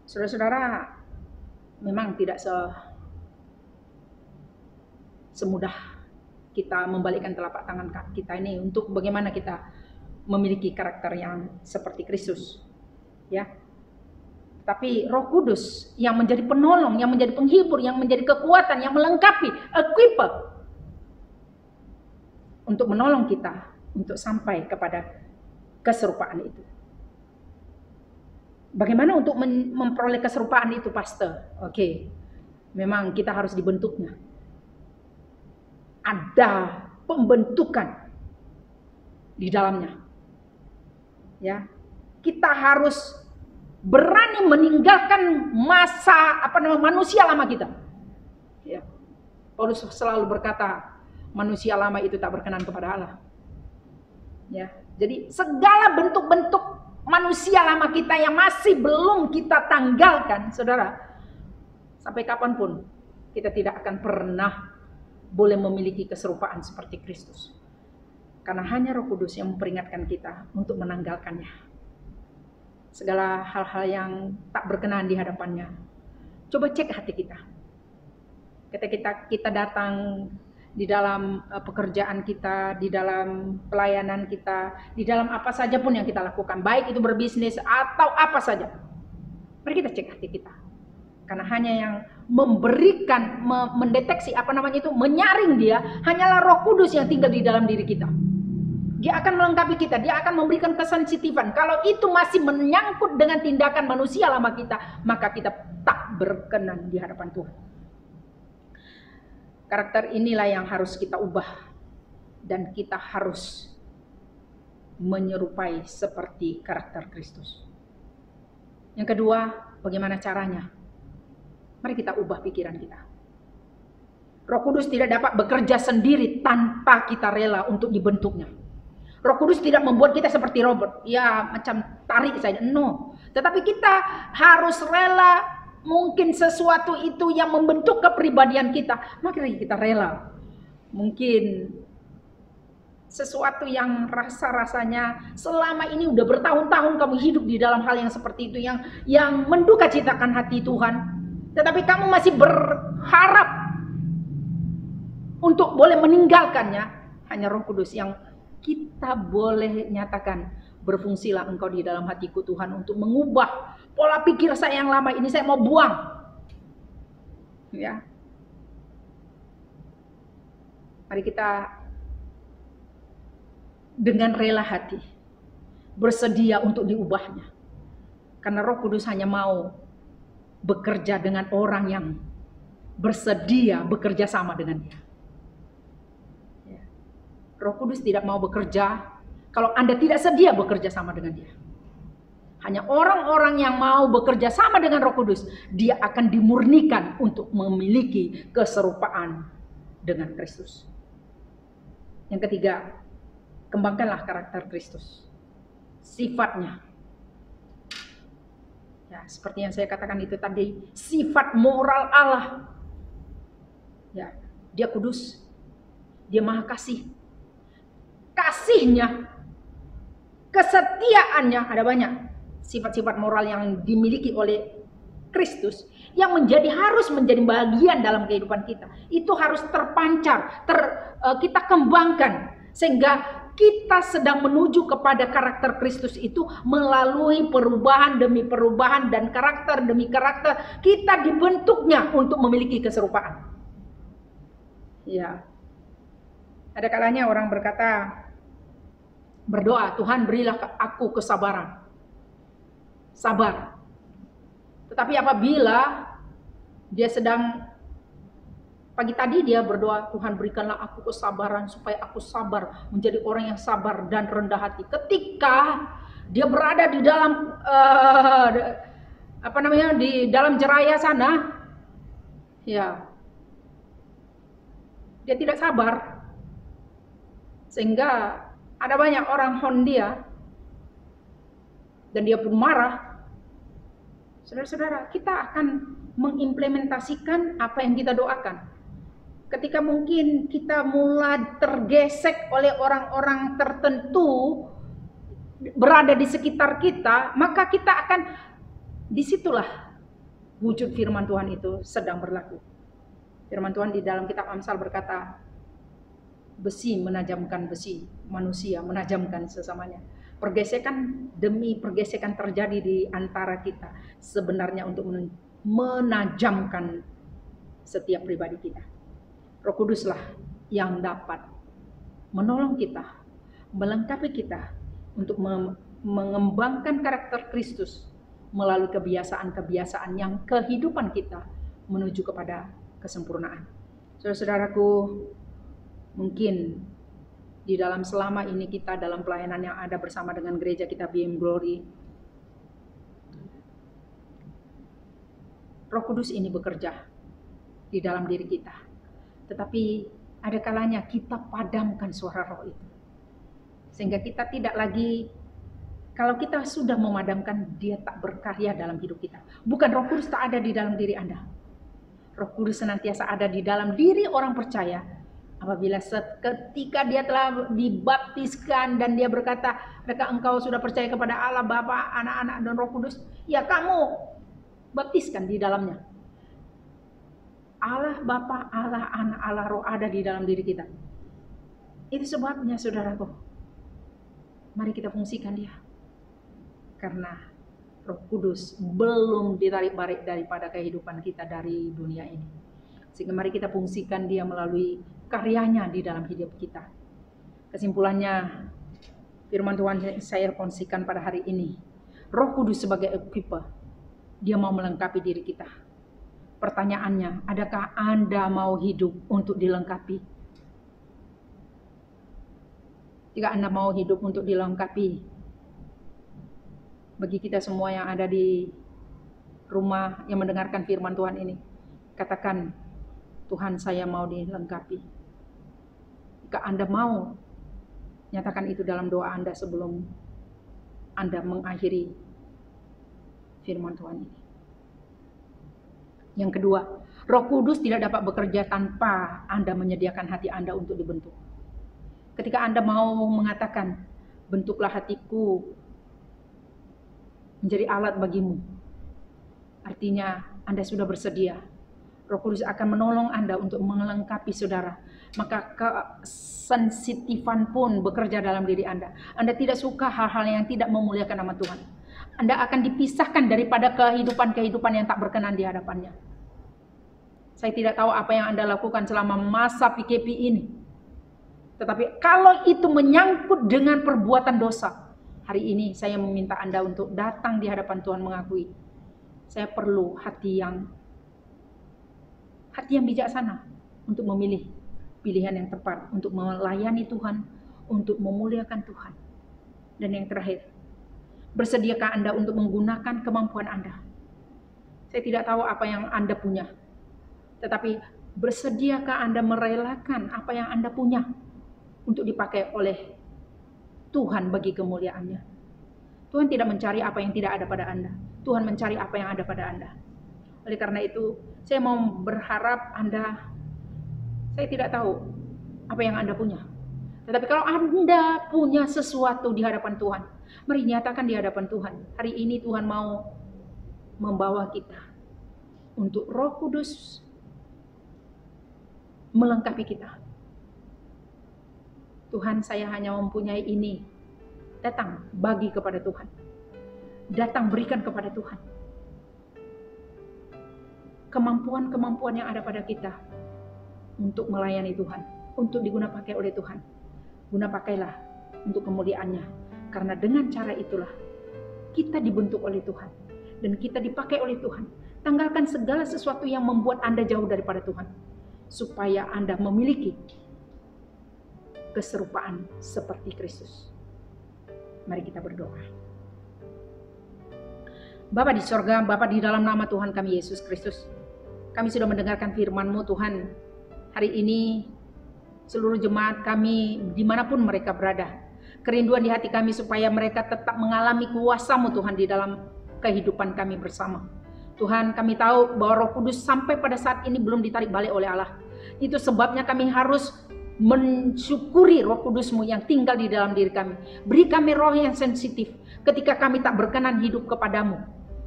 Saudara-saudara, memang tidak semudah kita membalikkan telapak tangan kita ini untuk bagaimana kita memiliki karakter yang seperti Kristus. Ya. Tapi Roh Kudus yang menjadi penolong, yang menjadi penghibur, yang menjadi kekuatan, yang melengkapi, equiper untuk menolong kita untuk sampai kepada keserupaan itu. Bagaimana untuk memperoleh keserupaan itu, Pastor? Oke. Memang kita harus dibentuknya. Ada pembentukan di dalamnya. Ya. Kita harus berani meninggalkan manusia lama kita. Ya. Paulus selalu berkata, manusia lama itu tak berkenan kepada Allah. Ya. Jadi segala bentuk-bentuk manusia lama kita yang masih belum kita tanggalkan, saudara, sampai kapanpun kita tidak akan pernah boleh memiliki keserupaan seperti Kristus. Karena hanya Roh Kudus yang memperingatkan kita untuk menanggalkannya. Segala hal-hal yang tak berkenan di hadapannya. Coba cek hati kita. Ketika kita datang di dalam pekerjaan kita, di dalam pelayanan kita, di dalam apa saja pun yang kita lakukan, baik itu berbisnis atau apa saja. Mari kita cek hati kita. Karena hanya yang memberikan, mendeteksi menyaring dia, hanyalah Roh Kudus yang tinggal di dalam diri kita. Dia akan melengkapi kita, dia akan memberikan kesensitifan. Kalau itu masih menyangkut dengan tindakan manusia lama kita, maka kita tak berkenan di hadapan Tuhan. Karakter inilah yang harus kita ubah. Dan kita harus menyerupai seperti karakter Kristus. Yang kedua, bagaimana caranya? Mari kita ubah pikiran kita. Roh Kudus tidak dapat bekerja sendiri tanpa kita rela untuk dibentuknya. Roh Kudus tidak membuat kita seperti robot, ya macam tarik saja, no. Tetapi kita harus rela, mungkin sesuatu itu yang membentuk kepribadian kita, maka kita rela. Mungkin sesuatu yang rasa-rasanya selama ini udah bertahun-tahun kamu hidup di dalam hal yang seperti itu, yang menduka citakan hati Tuhan, tetapi kamu masih berharap untuk boleh meninggalkannya. Hanya Roh Kudus yang kita boleh nyatakan, berfungsilah engkau di dalam hatiku Tuhan untuk mengubah pola pikir saya yang lama ini, saya mau buang. Ya. Mari kita dengan rela hati bersedia untuk diubahnya. Karena Roh Kudus hanya mau bekerja dengan orang yang bersedia bekerja sama dengan dia. Roh Kudus tidak mau bekerja kalau Anda tidak sedia bekerja sama dengan dia. Hanya orang-orang yang mau bekerja sama dengan Roh Kudus, dia akan dimurnikan untuk memiliki keserupaan dengan Kristus. Yang ketiga, kembangkanlah karakter Kristus. sifatnya. Ya, seperti yang saya katakan itu tadi, sifat moral Allah. Ya, dia kudus, dia maha kasih. Kasihnya, kesetiaannya, ada banyak sifat-sifat moral yang dimiliki oleh Kristus yang harus menjadi bagian dalam kehidupan kita. Itu harus terpancar, kita kembangkan sehingga kita sedang menuju kepada karakter Kristus itu melalui perubahan demi perubahan dan karakter demi karakter kita dibentuknya untuk memiliki keserupaan. Ya. Ada kalanya orang berkata, berdoa, Tuhan berilah aku kesabaran. Sabar. Tetapi apabila dia sedang pagi tadi dia berdoa, Tuhan berikanlah aku kesabaran supaya aku sabar, menjadi orang yang sabar dan rendah hati. Ketika dia berada di dalam di dalam jeraya sana, ya, dia tidak sabar, sehingga ada banyak orang hondia dan dia pun marah. Saudara-saudara, kita akan mengimplementasikan apa yang kita doakan. Ketika mungkin kita mulai tergesek oleh orang-orang tertentu berada di sekitar kita, maka kita akan, disitulah wujud firman Tuhan itu sedang berlaku. Firman Tuhan di dalam kitab Amsal berkata, besi menajamkan besi, manusia menajamkan sesamanya. Pergesekan demi pergesekan terjadi di antara kita sebenarnya untuk menajamkan setiap pribadi kita. Roh Kuduslah yang dapat menolong kita, melengkapi kita untuk mengembangkan karakter Kristus melalui kebiasaan-kebiasaan yang kehidupan kita menuju kepada kesempurnaan. Saudara-saudaraku, mungkin di dalam selama ini kita dalam pelayanan yang ada bersama dengan gereja kita BM Glory, Roh Kudus ini bekerja di dalam diri kita. Tetapi ada kalanya kita padamkan suara roh itu. Sehingga kita tidak lagi, kalau kita sudah memadamkan, dia tak berkarya dalam hidup kita. Bukan Roh Kudus tak ada di dalam diri Anda. Roh Kudus senantiasa ada di dalam diri orang percaya. Apabila ketika dia telah dibaptiskan dan dia berkata, "Adakah engkau sudah percaya kepada Allah Bapa, Anak-anak dan Roh Kudus?" Ya, kamu baptiskan di dalamnya. Allah Bapa, Allah Anak, Allah Roh ada di dalam diri kita. Itu sebabnya saudaraku, mari kita fungsikan dia. Karena Roh Kudus belum ditarik-barik daripada kehidupan kita dari dunia ini. Sehingga mari kita fungsikan dia melalui karyanya di dalam hidup kita. Kesimpulannya, firman Tuhan saya fungsikan pada hari ini. Roh Kudus sebagai equiper, dia mau melengkapi diri kita. Pertanyaannya, adakah Anda mau hidup untuk dilengkapi? Jika Anda mau hidup untuk dilengkapi, bagi kita semua yang ada di rumah yang mendengarkan firman Tuhan ini, katakan, Tuhan saya mau dilengkapi. Jika Anda mau, nyatakan itu dalam doa Anda sebelum Anda mengakhiri firman Tuhan ini. Yang kedua, Roh Kudus tidak dapat bekerja tanpa Anda menyediakan hati Anda untuk dibentuk. Ketika Anda mau mengatakan, bentuklah hatiku menjadi alat bagimu, artinya Anda sudah bersedia. Roh Kudus akan menolong Anda untuk melengkapi saudara. Maka kesensitifan pun bekerja dalam diri Anda. Anda tidak suka hal-hal yang tidak memuliakan nama Tuhan. Anda akan dipisahkan daripada kehidupan-kehidupan yang tak berkenan di hadapannya. Saya tidak tahu apa yang Anda lakukan selama masa PKP ini. Tetapi kalau itu menyangkut dengan perbuatan dosa, hari ini saya meminta Anda untuk datang di hadapan Tuhan mengakui, saya perlu hati yang bijaksana untuk memilih pilihan yang tepat, untuk melayani Tuhan, untuk memuliakan Tuhan. Dan yang terakhir, bersediakah Anda untuk menggunakan kemampuan Anda? Saya tidak tahu apa yang Anda punya, tetapi bersediakah Anda merelakan apa yang Anda punya untuk dipakai oleh Tuhan bagi kemuliaannya? Tuhan tidak mencari apa yang tidak ada pada Anda. Tuhan mencari apa yang ada pada Anda. Oleh karena itu, saya mau berharap saya tidak tahu apa yang Anda punya. Tetapi kalau Anda punya sesuatu di hadapan Tuhan, mari nyatakan di hadapan Tuhan. Hari ini Tuhan mau membawa kita untuk Roh Kudus melengkapi kita. Tuhan, saya hanya mempunyai ini. Datang, bagi kepada Tuhan. Datang, berikan kepada Tuhan. Kemampuan-kemampuan yang ada pada kita untuk melayani Tuhan, untuk diguna pakai oleh Tuhan. Guna pakailah untuk kemuliaannya. Karena dengan cara itulah kita dibentuk oleh Tuhan dan kita dipakai oleh Tuhan. Tanggalkan segala sesuatu yang membuat Anda jauh daripada Tuhan, supaya Anda memiliki keserupaan seperti Kristus. Mari kita berdoa. Bapa di sorga, Bapa di dalam nama Tuhan kami Yesus Kristus, kami sudah mendengarkan firman-Mu Tuhan. Hari ini seluruh jemaat kami dimanapun mereka berada, kerinduan di hati kami supaya mereka tetap mengalami kuasa-Mu Tuhan di dalam kehidupan kami bersama. Tuhan, kami tahu bahwa Roh Kudus sampai pada saat ini belum ditarik balik oleh Allah. Itu sebabnya kami harus mensyukuri Roh Kudus-Mu yang tinggal di dalam diri kami. Beri kami roh yang sensitif ketika kami tak berkenan hidup kepadamu.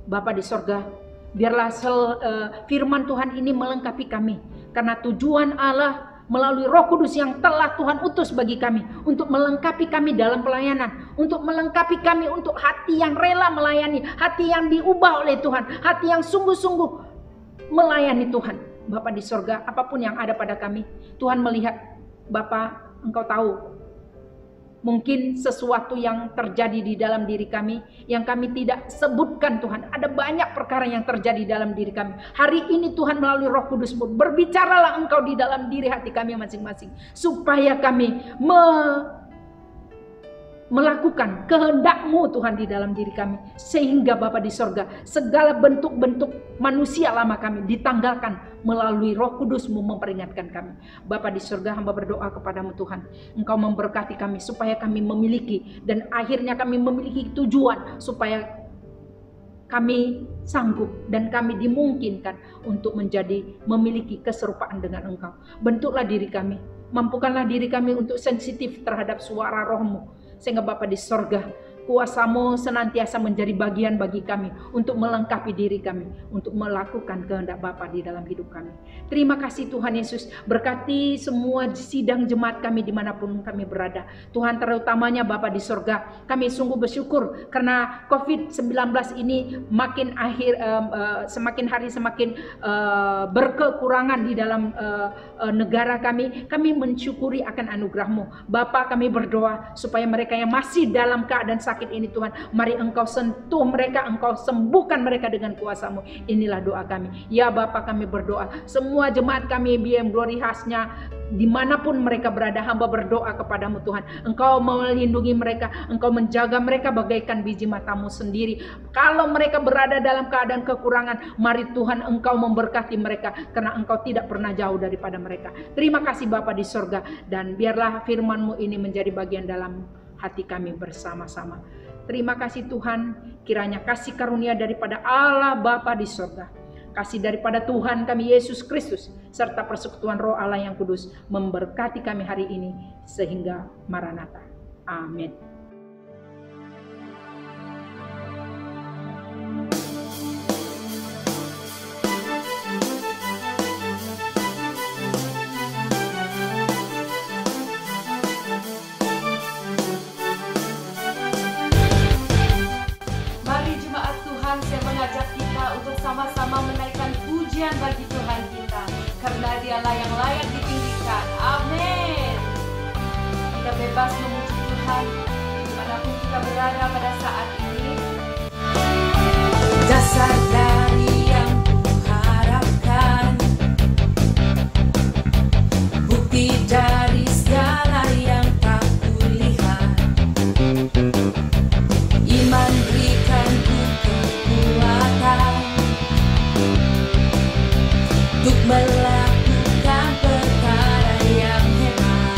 Bapa di sorga, biarlah firman Tuhan ini melengkapi kami. Karena tujuan Allah melalui Roh Kudus yang telah Tuhan utus bagi kami untuk melengkapi kami dalam pelayanan, untuk melengkapi kami untuk hati yang rela melayani, hati yang diubah oleh Tuhan, hati yang sungguh-sungguh melayani Tuhan. Bapa di sorga, apapun yang ada pada kami, Tuhan melihat, Bapa, Engkau tahu mungkin sesuatu yang terjadi di dalam diri kami yang kami tidak sebutkan Tuhan. Ada banyak perkara yang terjadi dalam diri kami. Hari ini Tuhan melalui Roh Kudus-Mu, berbicaralah Engkau di dalam diri hati kami masing-masing, supaya kami melakukan kehendak-Mu Tuhan di dalam diri kami. Sehingga Bapa di sorga, segala bentuk-bentuk manusia lama kami ditanggalkan melalui Roh Kudus-Mu memperingatkan kami. Bapa di sorga, hamba berdoa kepadamu Tuhan, Engkau memberkati kami supaya kami memiliki dan akhirnya kami memiliki tujuan supaya kami sanggup dan kami dimungkinkan untuk memiliki keserupaan dengan Engkau. Bentuklah diri kami, mampukanlah diri kami untuk sensitif terhadap suara Roh-Mu. Sehingga Bapa di sorga, kuasa-Mu senantiasa menjadi bagian bagi kami untuk melengkapi diri kami, untuk melakukan kehendak Bapa di dalam hidup kami. Terima kasih Tuhan Yesus, berkati semua sidang jemaat kami dimanapun kami berada. Tuhan, terutamanya Bapa di sorga, kami sungguh bersyukur karena COVID-19 ini semakin hari semakin berkekurangan di dalam negara kami. Kami mensyukuri akan anugerah-Mu. Bapa, kami berdoa supaya mereka yang masih dalam keadaan sakit ini Tuhan, mari Engkau sentuh mereka, Engkau sembuhkan mereka dengan kuasa-Mu. Inilah doa kami. Ya Bapa, kami berdoa, semua jemaat kami BM Glory khasnya dimanapun mereka berada, hamba berdoa kepadamu Tuhan, Engkau melindungi mereka, Engkau menjaga mereka bagaikan biji mata-Mu sendiri. Kalau mereka berada dalam keadaan kekurangan, mari Tuhan Engkau memberkati mereka, karena Engkau tidak pernah jauh daripada mereka. Terima kasih Bapa di sorga, dan biarlah firman-Mu ini menjadi bagian dalam hati kami bersama-sama. Terima kasih Tuhan, kiranya kasih karunia daripada Allah Bapa di sorga, kasih daripada Tuhan kami Yesus Kristus, serta persekutuan Roh Allah yang kudus memberkati kami hari ini sehingga Maranatha. Amin. Sama-sama menaikkan pujian bagi Tuhan kita, karena Dialah yang layak ditinggikan. Amin. Kita bebas memuji Tuhan dimanapun kita berada pada saat ini. Dasar dari yang kuharapkan, bukti dari segala yang tak kulihat, iman berikan kekuatan untuk melakukan perkara yang hebat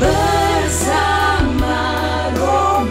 bersama Roh.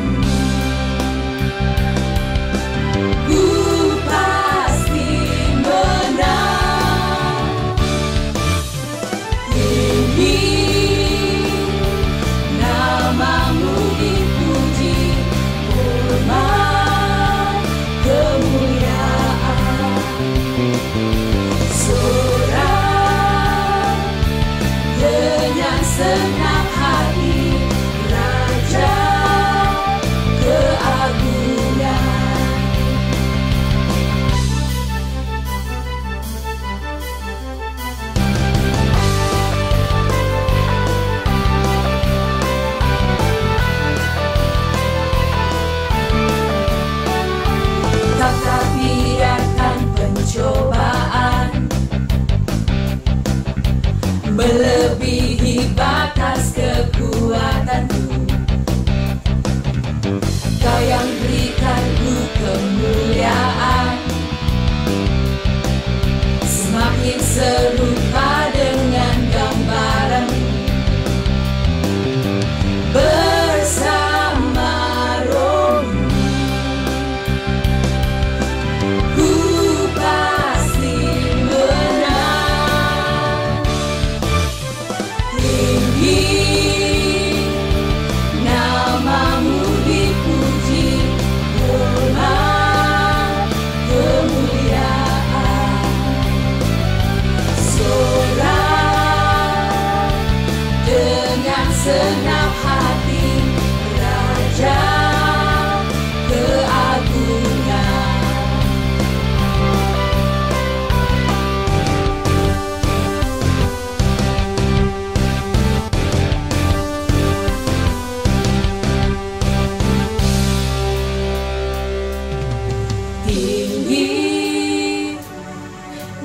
Tinggi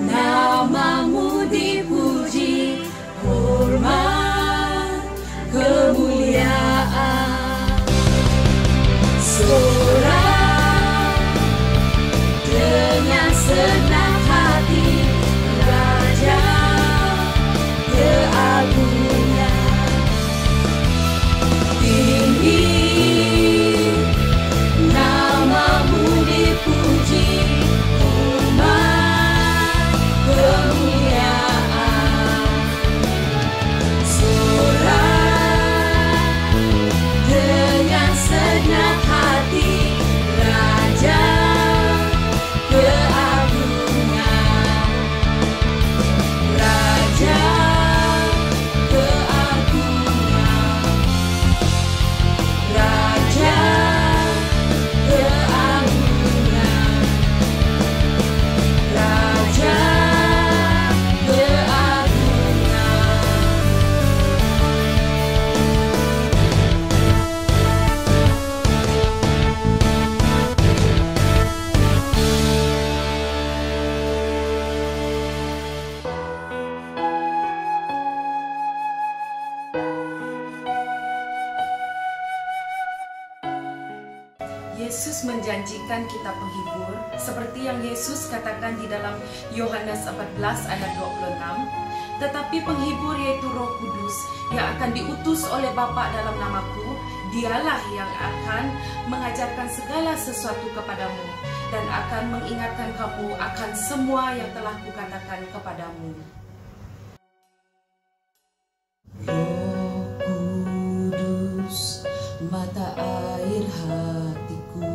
namamu dipuji, hormat kemuliaan. Sorak dengan senang hati, Raja keagungan. Tinggi namamu dipuji, hormat kemuliaan. Sorak dengan senang hati, Raja keagungan. Raja keagungan. Raja keagungan. Raja Yesus menjanjikan kita penghibur seperti yang Yesus katakan di dalam Yohanes 14 ayat 26. Tetapi penghibur yaitu Roh Kudus yang akan diutus oleh Bapa dalam namaku, dialah yang akan mengajarkan segala sesuatu kepadamu dan akan mengingatkan kamu akan semua yang telah kukatakan kepadamu. Roh Kudus, mata air hatiku.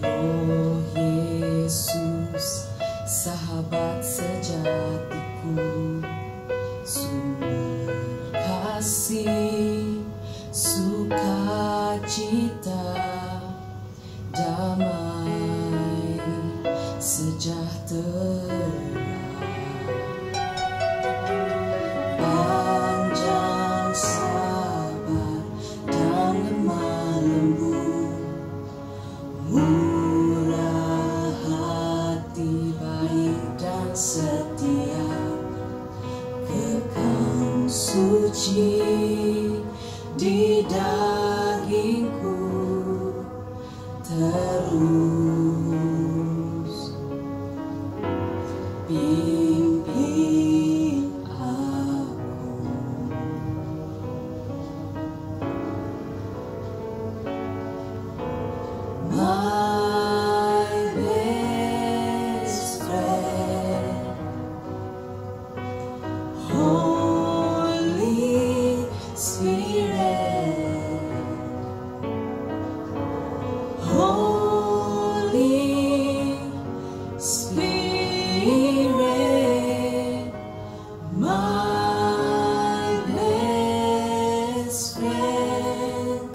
Roh Yesus, sahabat sejatiku. Sumber kasih, sukacita, damai, sejahtera. Panjang sabar dan lemah lembut, murah hati, baik dan setia, kekal suci di dagingku terus. Pimpin aku. My best friend, Holy Spirit, Holy Spirit, my best friend.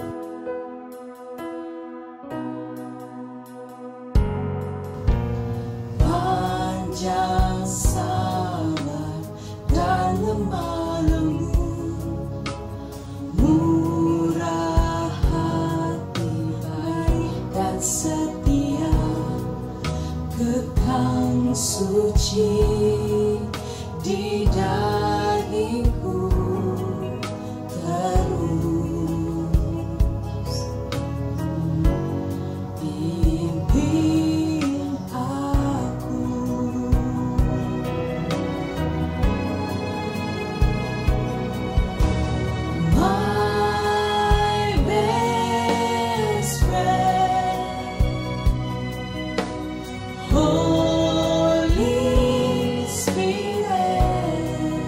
Panjang sabar dan lemah lembut, murah hati, baik dan setia, kekal suci di dagingku terus. Pimpin aku. My best friend, Holy Spirit,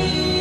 Tuhan.